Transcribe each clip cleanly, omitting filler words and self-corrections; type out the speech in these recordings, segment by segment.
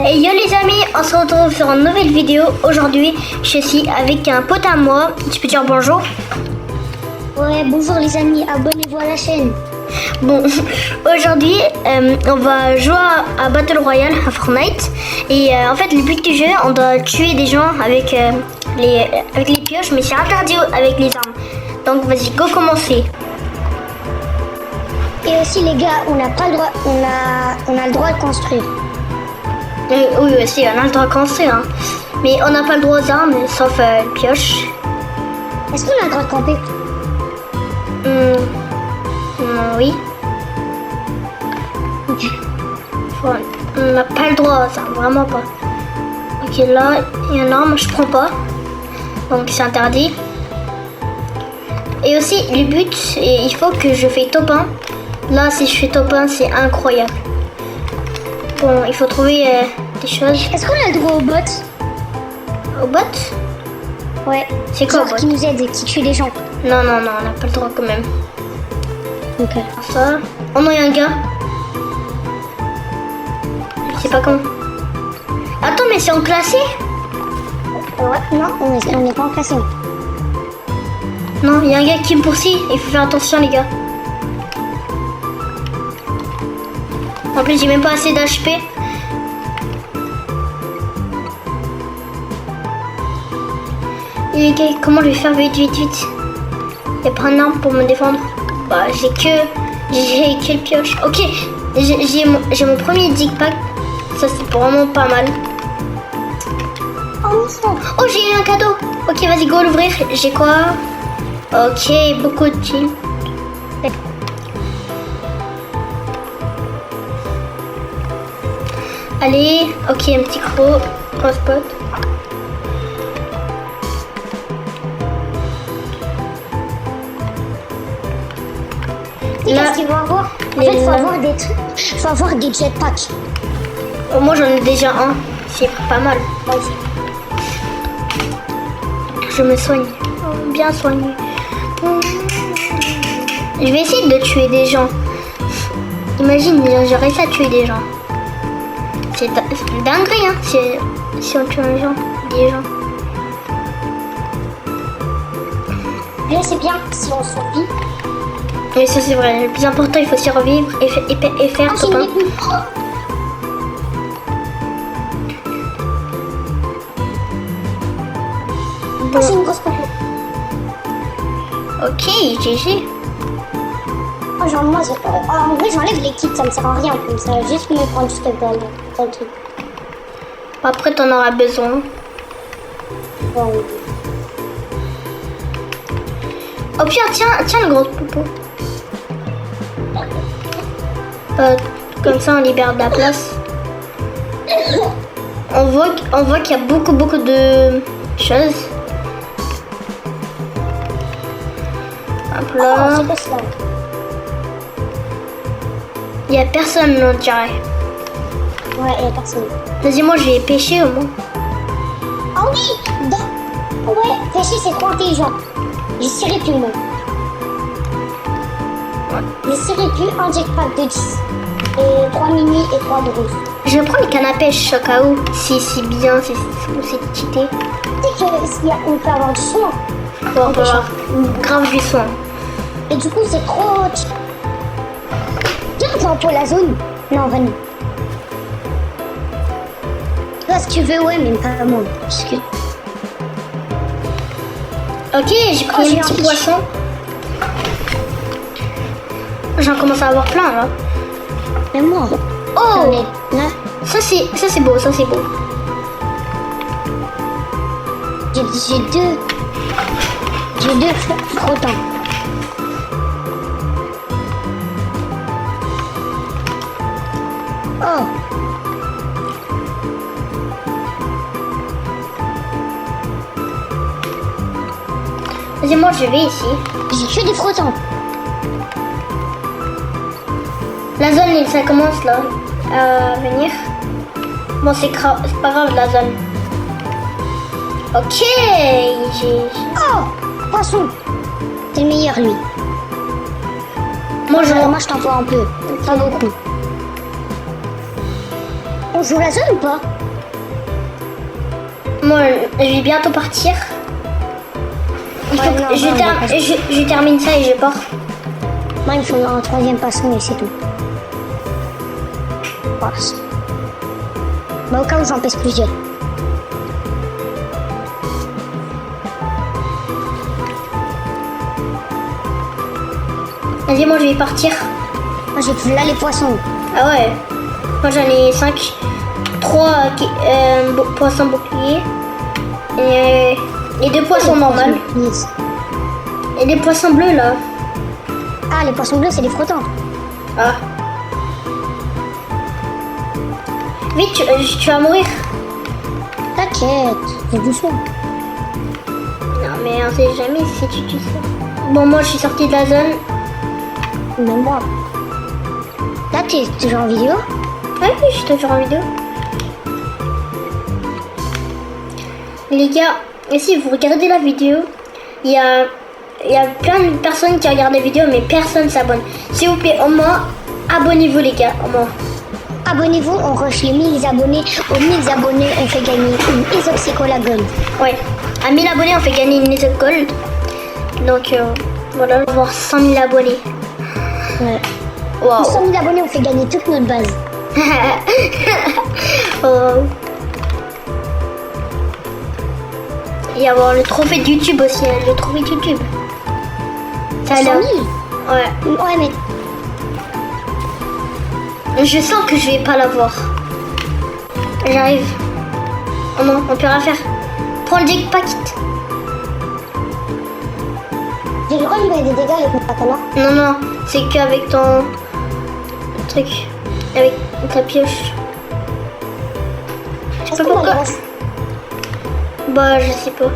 Et yo les amis, on se retrouve sur une nouvelle vidéo. Aujourd'hui, je suis avec un pote à moi. Tu peux dire bonjour? Ouais, bonjour les amis, abonnez-vous à la chaîne. Bon, aujourd'hui, on va jouer à Battle Royale, à Fortnite. Et en fait, le but du jeu, on doit tuer des gens avec les pioches, mais c'est interdit avec les armes. Donc vas-y, go commencer. Et aussi les gars, on n'a pas le droit, on a le droit de construire. Oui, aussi, on a le droit de construire. Hein. Mais on n'a pas le droit aux armes, sauf les pioches. Est-ce qu'on a le droit de camper? Oui. Ok. On n'a pas le droit à ça, vraiment pas. Ok, là, il y a une arme, je prends pas. Donc c'est interdit. Et aussi, le but, il faut que je fais top 1. Là, si je fais top 1, c'est incroyable. Bon, il faut trouver des choses. Est-ce qu'on a le droit aux bots? Au bot? Ouais. C'est quoi, genre bot? qui nous aident et qui tuent les gens. Non, on n'a pas le droit quand même. Ok. Ça. Oh non, il y a un gars. Je sais pas comment. Attends, mais c'est en classé? Ouais, non, on n'est pas en classé. Non, il y a un gars qui me poursuit. Il faut faire attention, les gars. En plus, j'ai même pas assez d'HP. Et comment je vais faire vite? Il n'y a pas un arme pour me défendre. Bah, j'ai que le pioche. Ok, j'ai mon premier dig pack. Ça, c'est vraiment pas mal. Oh, j'ai eu un cadeau. Ok, vas-y, go l'ouvrir. J'ai quoi? Ok, beaucoup de team. Allez, ok, un petit crossbot. Qu'est-ce qu'il faut avoir? En fait, faut avoir des jetpacks. Oh, moi, j'en ai déjà un. C'est pas mal. Je me soigne. Oh, bien soigné. Je vais essayer de tuer des gens. Imagine, j'ai réussi à tuer des gens. C'est dinguerie, hein, si on tue des gens. Là, c'est bien si on survit. Mais ça, c'est vrai. Le plus important, il faut survivre et faire c'est top une 1. épine. Bon. C'est une grosse popo. Ok, GG. Oh, genre, moi, en vrai, j'enlève les kits, ça me sert à rien comme ça. Juste me prendre juste dans le truc. Après, t'en auras besoin. Bon. Oh, pire, tiens le gros popo. Comme ça, on libère de la place. On voit qu'il y a beaucoup de choses. Hop là. Oh, c'est quoi ça? Il n'y a personne, on dirait. Ouais, il n'y a personne. Vas-y, moi, je vais pêcher au moins. Ah oui! Ouais, pêcher, c'est trop intelligent. J'ai ciré plus, moi. J'ai ciré plus un jetpack de 10. Et 3 mini et 3 de rouge. Je vais prendre les cannes à pêche au cas où. Si bien, c'est cheaté. Tu sais qu'on peut avoir du soin. Bon, on peut avoir grave du soin. Et du coup, c'est trop... Viens, toi, pour la zone. Non, venez. Toi, si tu veux, ouais, mais pas moi. Parce que... Ok, j'ai pris un petit poisson. J'en commence à avoir plein, là. Mais moi... Oh! Là, Ça, c'est beau, ça, c'est beau. j'ai deux frottants. Oh! Vas-y, moi, je vais ici. J'ai que des frottants. La zone, ça commence, là, à venir. Bon, c'est pas grave, la zone. Ok, Oh! Poisson! C'est le meilleur, lui. Moi, Moi, je t'envoie un peu. Pas beaucoup. On joue la zone ou pas? Moi, je vais bientôt partir. Il faut Ouais, que non, je termine ça et je pars. Moi, il me faut un 3e passant et c'est tout. Passe. Bah, au cas où j'en pèse plusieurs. Vas-y, moi je vais partir. Moi, j'ai plus là les poissons. Ah ouais. Moi j'en ai 5. 3 poissons boucliers. Et 2 poissons normaux. Yes. Et des poissons bleus là. Ah, les poissons bleus, c'est les frottants. Ah. Vite, tu vas mourir. T'inquiète, j'ai du soin. Non mais on sait jamais si tu tues ça. Bon, moi je suis sortie de la zone. Même moi. Là, t'es toujours en vidéo? Ouais, oui, je suis toujours en vidéo. Les gars, et si vous regardez la vidéo, il y a plein de personnes qui regardent la vidéo, mais personne s'abonne. S'il vous plaît, au moins, abonnez-vous les gars, au moins. Abonnez-vous, on rush les 1000 abonnés. Aux 1000 abonnés, on fait gagner une Isoxicola Gold. Ouais, à 1000 abonnés, on fait gagner une Nether Gold. Donc voilà, on va avoir 100 000 abonnés. Ouais. Wow. 100 000 abonnés, on fait gagner toute notre base. Oh. Il y a avoir le trophée de YouTube aussi, hein, le trophée de YouTube. Ça a 100 000? l'air. Ouais. Ouais, mais Je sens que je vais pas l'avoir. J'arrive. Oh non, on peut rien faire. Prends le jackpack. j'ai le droit de mettre des dégâts avec mon katana. Non, non, c'est qu'avec ton truc. Avec ta pioche. Je sais Est-ce pas qu'on pourquoi. va les rush? Bah, je sais pas.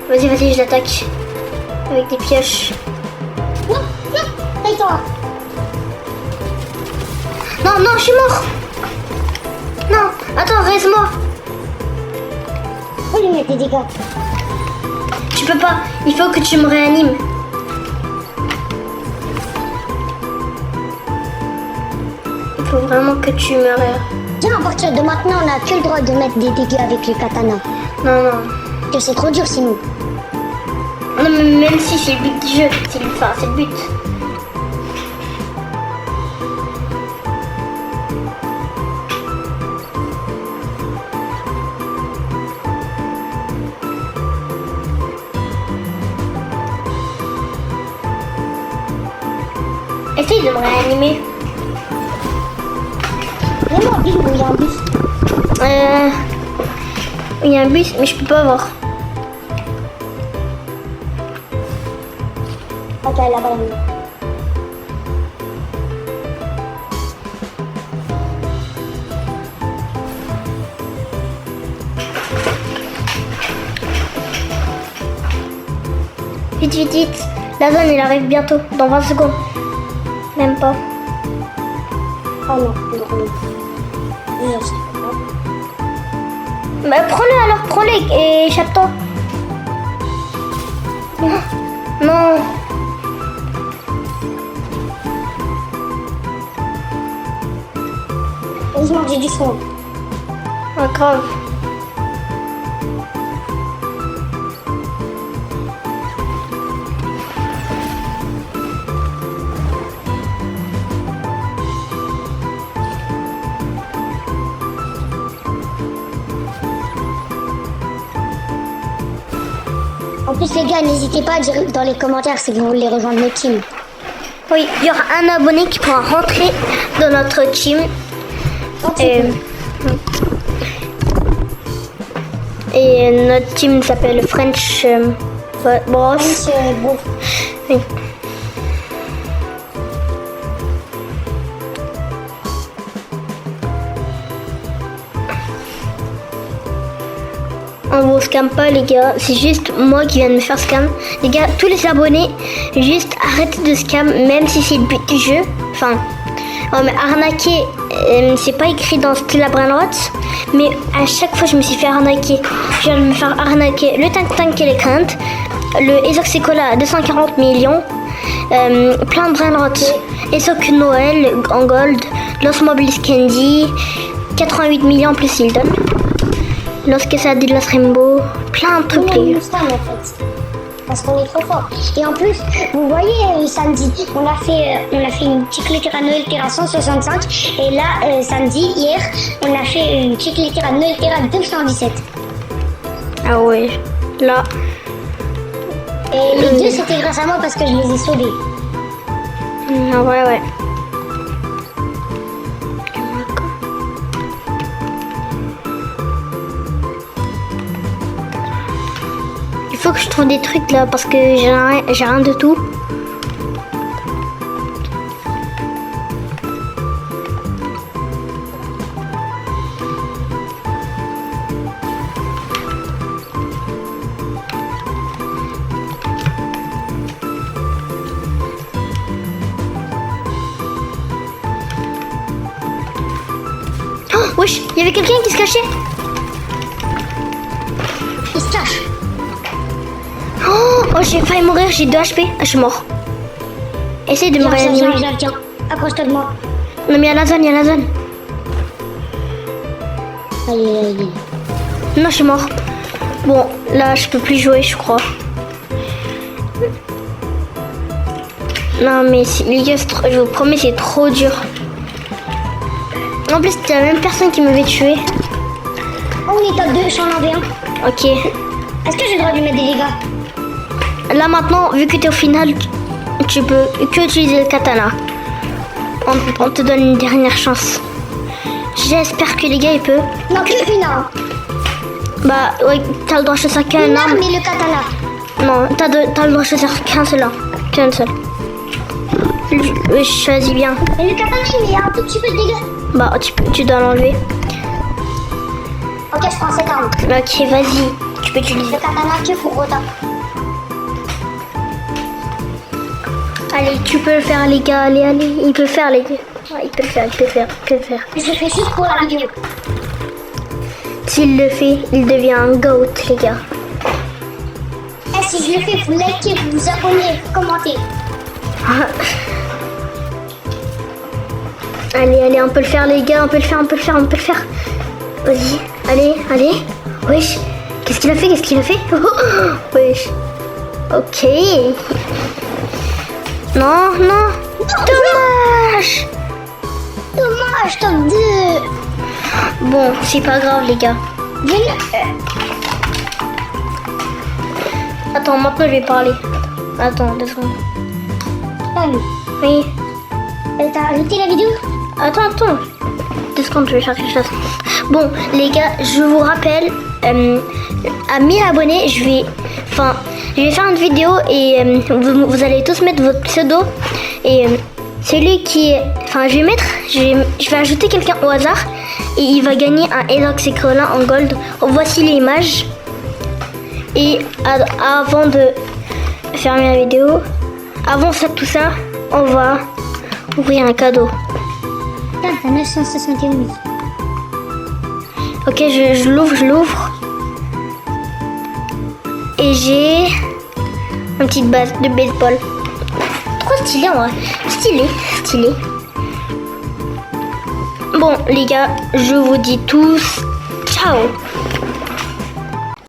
Vas-y, vas-y, je l'attaque. Avec des pioches. Non, non, taille-toi. Non, non, je suis mort. Non, attends, reste-moi. Faut lui mettre des dégâts. Tu peux pas. Il faut que tu me réanimes. Il faut vraiment que tu me réanimes. Tiens, à partir de maintenant, on n'a que le droit de mettre des dégâts avec le katana. Non, non. Que c'est trop dur sinon. Non, mais même si c'est le but du jeu, c'est le but. Essaye de me réanimer. Vraiment, Bill, il y a un bus. Il y a un bus, mais je peux pas voir. Ok, là-bas, là. Vite, vite, vite. La zone, elle arrive bientôt, dans 20 secondes. Même pas. Oh non, non. Bah, prends-le alors, prends-le et échappe-toi. Non. Heureusement que j'ai du son. Pas grave. En plus, les gars, n'hésitez pas à dire dans les commentaires si vous voulez rejoindre notre team. Oui, il y aura un abonné qui pourra rentrer dans notre team. Et notre team s'appelle French Bros. C'est beau. Oui. On vous scam pas les gars, c'est juste moi qui viens de me faire scam. Les gars, tous les abonnés, juste arrêtez de scam, même si c'est le but du jeu. Enfin, mais arnaquer, c'est pas écrit dans Stella Brainrot, mais à chaque fois je me suis fait arnaquer. Je viens de me faire arnaquer le Tank et les craintes, le Isoxicola à 240 millions, plein de Brainrot, Esoc Noël en gold, Los Mobiles Candy, 88 millions plus il donne. Lorsque ça dit Lost Rainbow, plein de trucs. On a une star en fait. Parce qu'on est trop fort. Et en plus, vous voyez, samedi, on a fait une chiclette à Noël Terra 165. Et là, samedi, hier, on a fait une chiclette à Noël Terra 217. Ah ouais, là. Et les deux, c'était grâce à moi parce que je les ai sauvés. Ah ouais. Il faut que je trouve des trucs là parce que j'ai rien de tout. Oh, wesh, il y avait quelqu'un qui se cachait. Il se cache. Oh, j'ai failli mourir, j'ai 2 HP. Ah, je suis mort. Essaye de me réanimer. Tiens. Approche-toi de moi. Non, mais il y a la zone. Allez. Non, je suis mort. Bon, là, je peux plus jouer, je crois. Non, mais les gars, je vous promets, c'est trop dur. En plus, c'était la même personne qui m'avait tué. Oh, on est top 2, j'en avais un. Ok. Est-ce que j'ai le droit de lui mettre des dégâts? Là, maintenant, vu que tu es au final, tu peux que utiliser le katana. On te donne une dernière chance. J'espère que les gars, ils peuvent. Non, que une arme. Bah, ouais, t'as le droit de choisir qu'un Une arme. arme et le katana. Non, t'as le droit de choisir qu'un seul arme. Qu'un seul. Je choisis bien. Et le katana, il met un tout petit peu de dégâts. Bah, tu dois l'enlever. Ok, je prends cette arme. Ok, vas-y. Tu peux utiliser. Le katana que pour autant. Allez, tu peux le faire, les gars. Allez. Il peut le faire, les gars. Ouais, il peut le faire. Je le fais juste pour la vidéo. S'il le fait, il devient un goat, les gars. Et si je le fais, vous likez, vous vous abonnez, vous commentez. Allez, on peut le faire, les gars. On peut le faire. Vas-y, allez. Wesh. Qu'est-ce qu'il a fait Wesh. Ok. Non. Dommage. Top 2. Bon, c'est pas grave, les gars. Attends, maintenant je vais parler. Attends, 2 secondes. Oui. T'as arrêté la vidéo? Attends. 2 secondes, je vais faire quelque chose. Bon, les gars, je vous rappelle, à 1000 abonnés, je vais faire une vidéo et vous allez tous mettre votre pseudo. Et celui qui est... je vais ajouter quelqu'un au hasard et il va gagner un Elox Écrelin en gold. Voici l'image. Et avant de fermer la vidéo, avant tout ça, on va ouvrir un cadeau. T'as 971. Ok, je l'ouvre. Et j'ai une petite base de baseball. Trop stylé en vrai. Stylé. Bon les gars, je vous dis tous ciao.